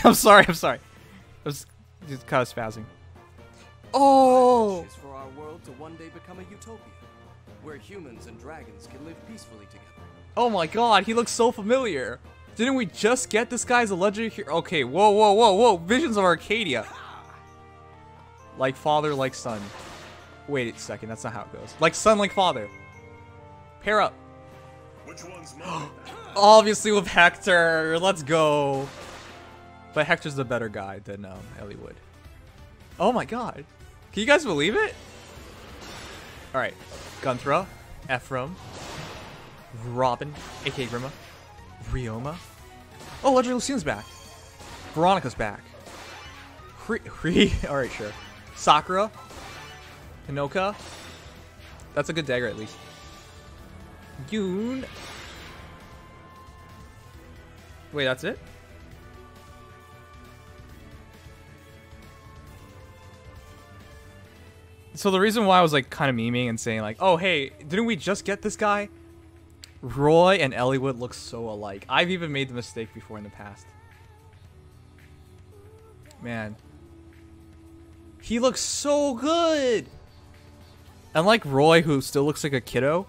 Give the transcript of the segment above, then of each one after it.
I'm sorry. I was just kind of spazzing. Oh! For our world to one day become a utopia, where humans and dragons can live peacefully together. Oh my god, he looks so familiar. Didn't we just get this guy as a legendary hero? Okay, whoa. Visions of Arcadia. Like father, like son. Wait a second, that's not how it goes. Like son, like father. Pair up. Which one's mine? Obviously with Hector. Let's go. But Hector's the better guy than Eliwood. Oh my god. Can you guys believe it? Alright. Gunthra. Ephraim. Robin. A.K.A. Grima. Ryoma. Oh, Legendary Lucian's back. Veronica's back. Alright, sure. Sakura. Hinoka. That's a good dagger at least. Yoon. Wait, that's it? So the reason why I was like kind of memeing and saying like, oh hey, didn't we just get this guy? Roy and Eliwood look so alike. I've even made the mistake before in the past. Man. He looks so good! Unlike Roy, who still looks like a kiddo,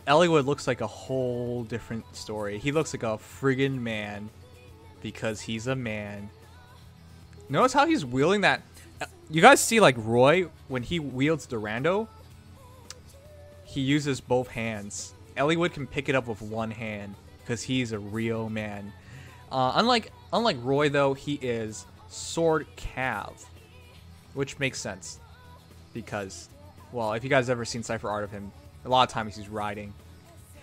Eliwood looks like a whole different story. He looks like a friggin' man. Because he's a man. Notice how he's wielding that... You guys see like Roy, when he wields Durandal, he uses both hands. Eliwood can pick it up with one hand because he's a real man. Unlike Roy though, he is sword cav, which makes sense because, well, if you guys ever seen Cypher art of him, a lot of times he's riding.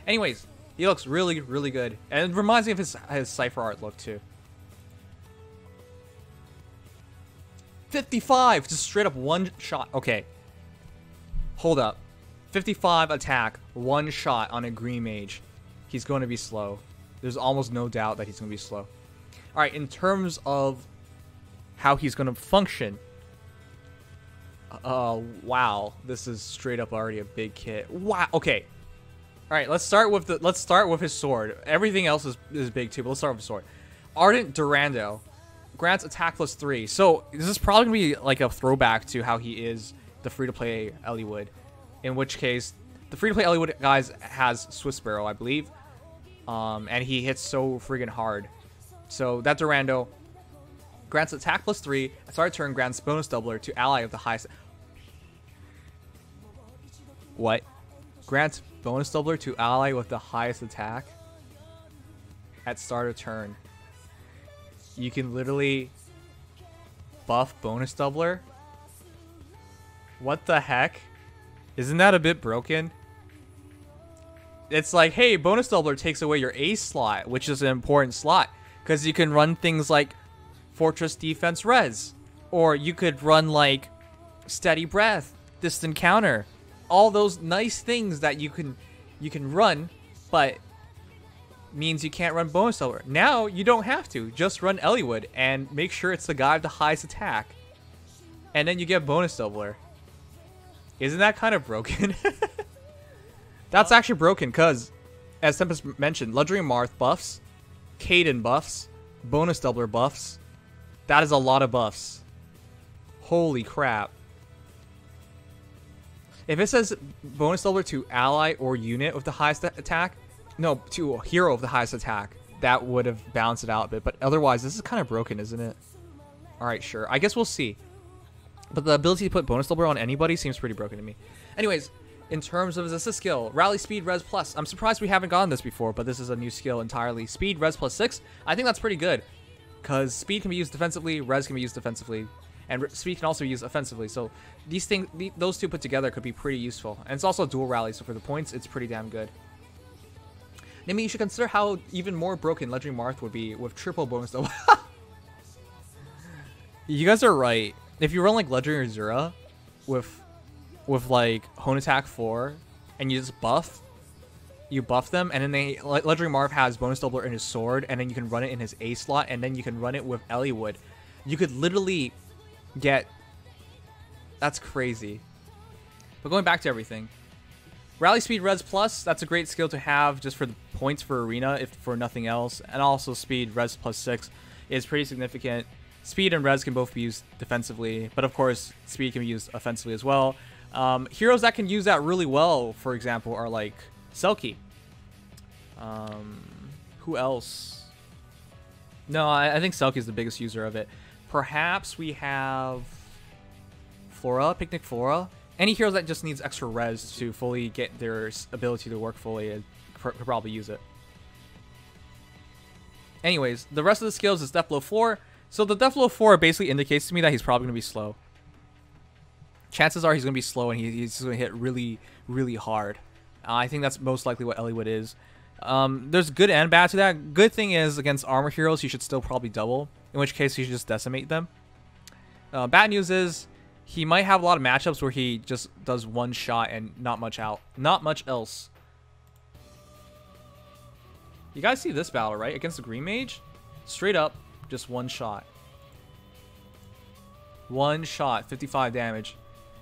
Anyways, he looks really, really good, and it reminds me of his Cypher art look too. 55, just straight up one shot. Okay, hold up. 55 attack, one shot on a green mage. He's going to be slow. There's almost no doubt that he's going to be slow. All right, in terms of how he's going to function. Wow, this is straight up already a big kit. Wow. Okay. All right, let's start with his sword. Everything else is big too, but let's start with his sword. Ardent Durandal. Grants attack +3. So this is probably gonna be like a throwback to how he is the free-to-play Eliwood. In which case, the free-to-play Eliwood guys has Swift Sparrow, I believe, and he hits so friggin' hard. So that Durandal grants attack +3. At start of turn, grants bonus doubler to ally of the highest. What? Grants bonus doubler to ally with the highest attack at start of turn. You can literally buff bonus doubler. What the heck? Isn't that a bit broken? It's like, hey, bonus doubler takes away your ace slot, which is an important slot, because you can run things like Fortress Defense Res, or you could run like Steady Breath, Distant Counter, all those nice things that you can run, but means you can't run bonus doubler. Now you don't have to. Just run Eliwood and make sure it's the guy with the highest attack, and then you get bonus doubler. Isn't that kind of broken? That's actually broken because, as Tempest mentioned, Legendary Marth buffs, Caden buffs, bonus doubler buffs. That is a lot of buffs. Holy crap. If it says bonus doubler to ally or unit with the highest attack, no, to a hero of the highest attack, that would have balanced it out a bit. But otherwise, this is kind of broken, isn't it? Alright, sure. I guess we'll see. But the ability to put bonus doubler on anybody seems pretty broken to me. Anyways, in terms of, is this a skill? Rally Speed Res Plus. I'm surprised we haven't gotten this before, but this is a new skill entirely. Speed Res +6. I think that's pretty good. Because speed can be used defensively, res can be used defensively, and speed can also be used offensively. So these things, those two put together could be pretty useful. And it's also a dual rally, so for the points, it's pretty damn good. I mean, you should consider how even more broken Legendary Marth would be with triple bonus double. You guys are right. If you run like Legendary Zura with like Hone Attack 4 and you just buff them, and then Legendary Marth has bonus doubler in his sword, and then you can run it in his A slot, and then you can run it with Eliwood. You could literally get... That's crazy. But going back to everything, Rally Speed Res Plus, that's a great skill to have just for the points for Arena, if for nothing else. And also Speed Res Plus 6 is pretty significant. Speed and Res can both be used defensively, but of course, Speed can be used offensively as well. Heroes that can use that really well, for example, are like Selkie. Who else? No, I think Selkie is the biggest user of it. Perhaps we have Flora, Picnic Flora. Any heroes that just needs extra res to fully get their ability to work fully could probably use it. Anyways, the rest of the skills is Death Blow 4. So the Death Blow 4 basically indicates to me that he's probably going to be slow. Chances are he's going to be slow and he's going to hit really, really hard. I think that's most likely what Eliwood is. There's good and bad to that. Good thing is, against armor heroes, he should still probably double. In which case, he should just decimate them. Bad news is, he might have a lot of matchups where he just does one shot and not much else. You guys see this battle, right? Against the Green Mage? Straight up, just one shot. One shot, 55 damage.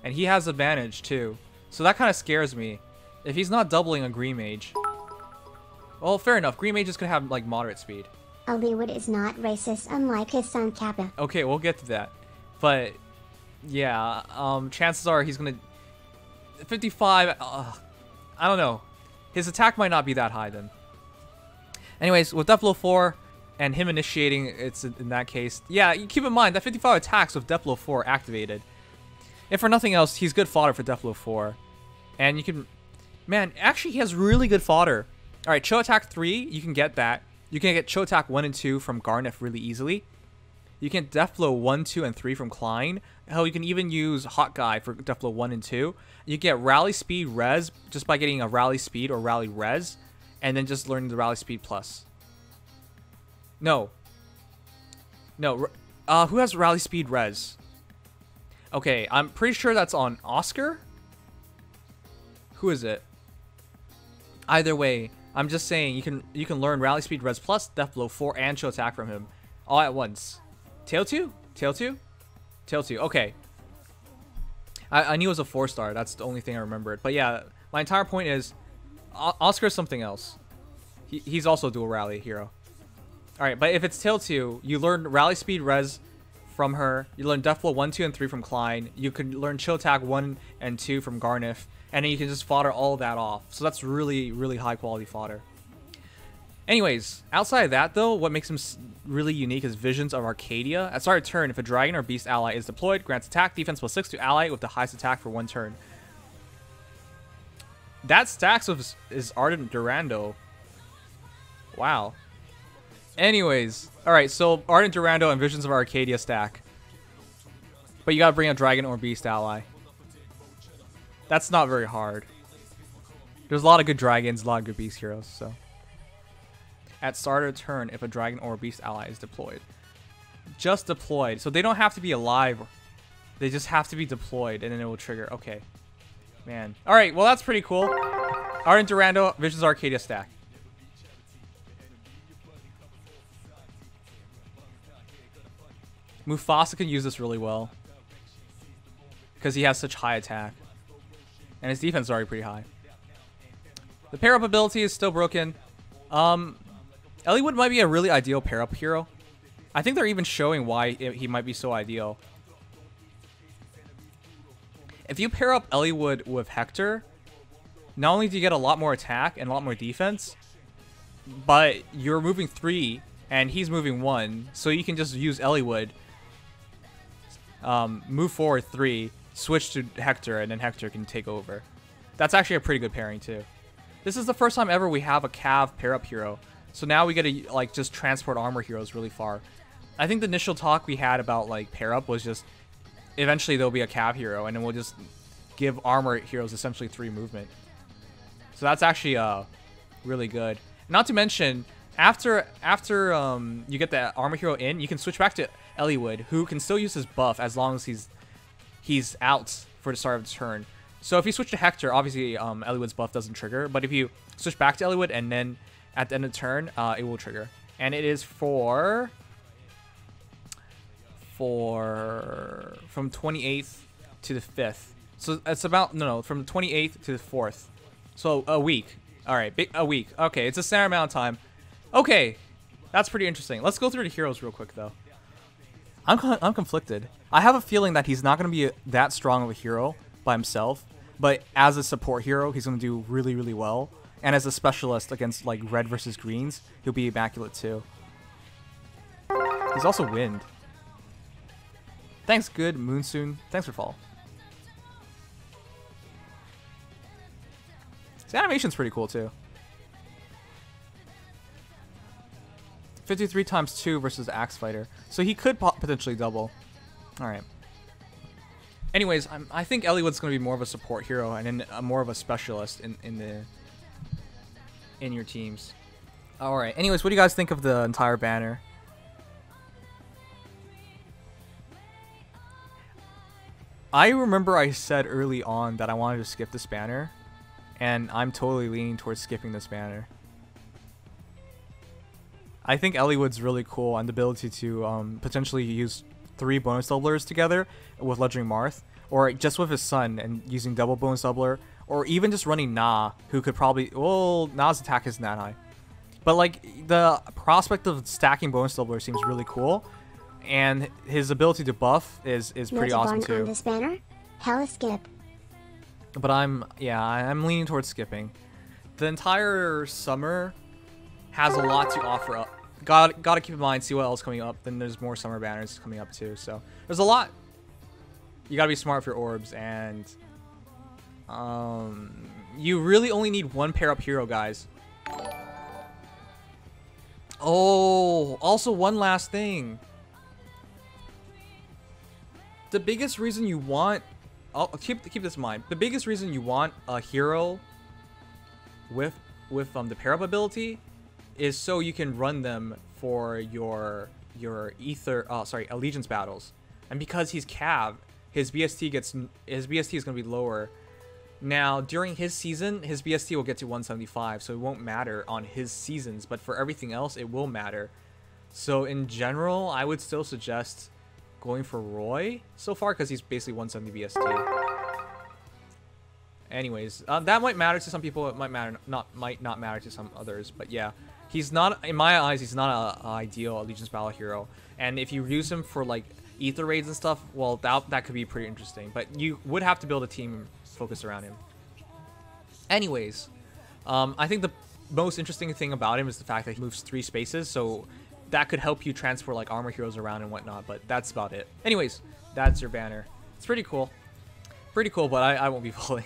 And he has advantage, too. So that kind of scares me. If he's not doubling a Green Mage... Well, fair enough. Green Mages could have, like, moderate speed. Eliwood is not racist, unlike his son Kappa. Okay, we'll get to that. But... yeah, chances are he's gonna 55. I don't know. His attack might not be that high then. Anyways, with Death Blow 4 and him initiating, it's in that case. Yeah, you keep in mind that 55 attacks with Death Blow 4 activated. If for nothing else, he's good fodder for Death Blow 4. And you can, man, actually he has really good fodder. All right, Chill Atk 3, you can get that. You can get Chill Atk 1 and 2 from Garneth really easily. You can Death Blow 1, 2, and 3 from Klein. Hell, you can even use Hot Guy for Death Blow 1 and 2. You get Rally Speed Res just by getting a Rally Speed or Rally Res, and then just learning the Rally Speed Plus. No. No. Who has Rally Speed Res? Okay, I'm pretty sure that's on Oscar. Who is it? Either way, I'm just saying you can learn Rally Speed Res Plus, Death Blow 4, and Chill Atk from him all at once. Tail 2? Tail 2? Tail 2. Okay. I knew it was a 4-star. That's the only thing I remembered. But yeah, my entire point is Oscar is something else. He's also a dual rally hero. Alright, but if it's Tail 2, you learn Rally Speed Res from her. You learn Death Blow 1, 2, and 3 from Klein. You can learn Chill Atk 1 and 2 from Garneth. And then you can just fodder all of that off. So that's really, really high quality fodder. Anyways, outside of that though, what makes him really unique is Visions of Arcadia. At start of turn, if a dragon or beast ally is deployed, grants attack defense plus 6 to ally with the highest attack for 1 turn. That stacks with is Ardent Durandal. Wow. Anyways, alright, so Ardent Durandal and Visions of Arcadia stack. But you gotta bring a dragon or beast ally. That's not very hard. There's a lot of good dragons, a lot of good beast heroes, so. At start of turn, if a dragon or a beast ally is deployed. Just deployed. So they don't have to be alive. They just have to be deployed, and then it will trigger. Okay. Man. Alright, well that's pretty cool. Ardent Durandal, Visions Arcadia stack. Mufasa can use this really well. Because he has such high attack. And his defense is already pretty high. The pair-up ability is still broken. Eliwood might be a really ideal pair-up hero. I think they're even showing why he might be so ideal. If you pair up Eliwood with Hector, not only do you get a lot more attack and a lot more defense, but you're moving 3 and he's moving 1, so you can just use Eliwood, move forward 3, switch to Hector, and then Hector can take over. That's actually a pretty good pairing too. This is the first time ever we have a Cav pair-up hero. So now we get to like just transport armor heroes really far. I think the initial talk we had about like pair-up was just eventually there'll be a Cav hero and then we'll just give armor heroes essentially 3 movement. So that's actually really good. Not to mention, after you get the armor hero in, you can switch back to Eliwood, who can still use his buff as long as he's out for the start of the turn. So if you switch to Hector, obviously Eliwood's buff doesn't trigger, but if you switch back to Eliwood and then at the end of the turn, it will trigger. And it is from 28th to the 5th. So it's about, no, from the 28th to the 4th. So a week. All right, a week. Okay, it's a standard amount of time. Okay, that's pretty interesting. Let's go through the heroes real quick though. I'm conflicted. I have a feeling that he's not going to be that strong of a hero by himself, but as a support hero, he's going to do really, really well. And as a specialist against like red versus greens, he'll be immaculate too. He's also wind. Thanks, Goodmonson. Thanks for follow. His animation's pretty cool too. 53 times 2 versus Axe Fighter. So he could potentially double. Alright. Anyways, I think Eliwood's going to be more of a support hero and more of a specialist in your teams. Alright, anyways, what do you guys think of the entire banner? I remember I said early on that I wanted to skip this banner, and I'm totally leaning towards skipping this banner. I think Eliwood's really cool, and the ability to potentially use 3 bonus doublers together with Legendary Marth, or just with his son and using double bonus doubler, or even just running Na, who could probably... Well, Na's attack isn't that high. But like, the prospect of stacking bonus doubler seems really cool, and his ability to buff is pretty awesome too. On this banner? Hella skip. But I'm leaning towards skipping. The entire summer has a lot to offer up. Gotta keep in mind, see what else coming up. Then there's more summer banners coming up too. So there's a lot. You gotta be smart with your orbs, and you really only need 1 pair up hero, guys. Oh, also one last thing. The biggest reason you want, I'll keep this in mind. The biggest reason you want a hero with the pair up ability is so you can run them for your allegiance battles. And because he's Cav, his BST is going to be lower. Now, during his season, his BST will get to 175, so it won't matter on his seasons, but for everything else, it will matter. So in general, I would still suggest going for Roy so far, because he's basically 170 BST. Anyways, that might matter to some people. It might not matter to some others. But yeah, he's not, in my eyes, he's not an ideal Allegiance Battle hero. And if you use him for like ether raids and stuff, well, that could be pretty interesting. But you would have to build a team focused around him. Anyways, I think the most interesting thing about him is the fact that he moves 3 spaces, so that could help you transfer like armor heroes around and whatnot, but that's about it. Anyways, that's your banner. It's pretty cool. Pretty cool, but I won't be following.